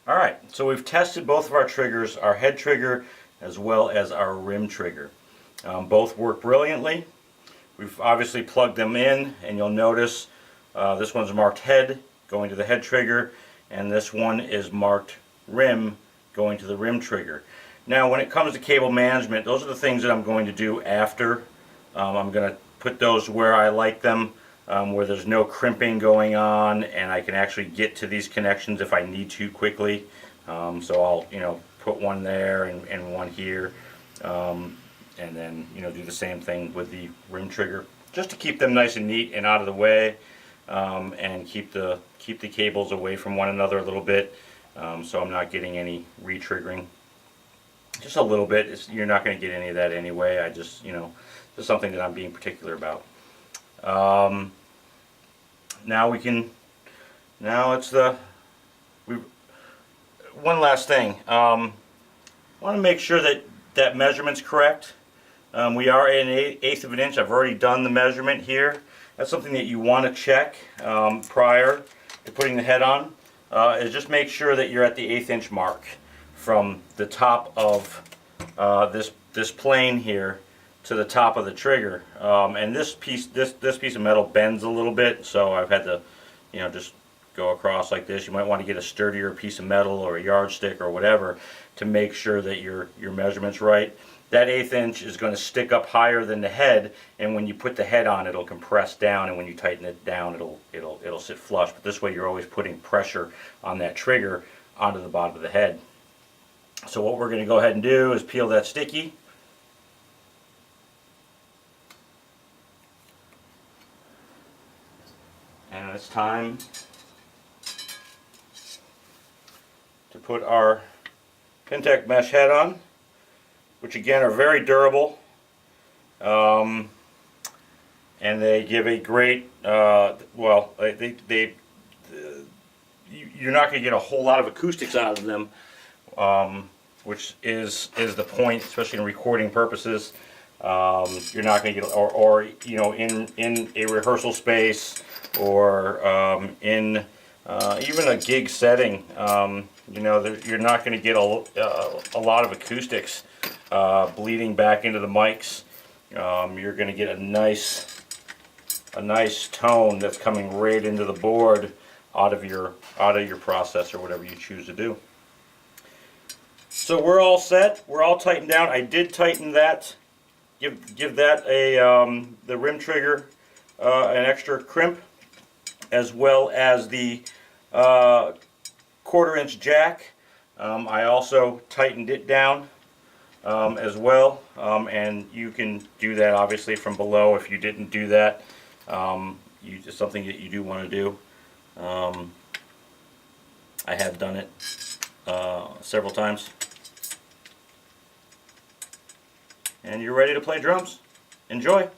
Alright, so we've tested both of our triggers, our head trigger as well as our rim trigger. Both work brilliantly. We've obviously plugged them in, and you'll notice this one's marked head going to the head trigger, and this one is marked rim going to the rim trigger. Now when it comes to cable management, those are the things that I'm going to do after. I'm going to put those where I like them, where there's no crimping going on, and I can actually get to these connections if I need to quickly. So I'll put one there and one here, and then do the same thing with the rim trigger, just to keep them nice and neat and out of the way, and keep the cables away from one another a little bit, so I'm not getting any re-triggering. Just a little bit. You're not going to get any of that anyway. I just just something that I'm being particular about. Now one last thing. I want to make sure that measurement's correct. We are at 1/8 of an inch. I've already done the measurement here. That's something that you want to check prior to putting the head on. Is just make sure that you're at the 1/8 inch mark from the top of this plane here to the top of the trigger. And this piece of metal bends a little bit, so I've had to just go across like this. You might want to get a sturdier piece of metal or a yardstick or whatever to make sure that your measurement's right. That 1/8 inch is going to stick up higher than the head, and when you put the head on, it'll compress down, and when you tighten it down, it'll sit flush. But this way you're always putting pressure on that trigger onto the bottom of the head. So what we're going to go ahead and do is peel that sticky. And it's time to put our Pintec mesh head on, which again are very durable, and they give a great, you're not going to get a whole lot of acoustics out of them, which is the point, especially in recording purposes. You're not going to get, or in a rehearsal space, or in even a gig setting, you're not going to get a lot of acoustics bleeding back into the mics. You're going to get a nice tone that's coming right into the board out of your processor, whatever you choose to do. So we're all set. We're all tightened down. I did tighten that. Give that the rim trigger an extra crimp, as well as the 1/4 inch jack. I also tightened it down as well, and you can do that obviously from below if you didn't do that. It's something that you do want to do. I have done it several times. And you're ready to play drums. Enjoy!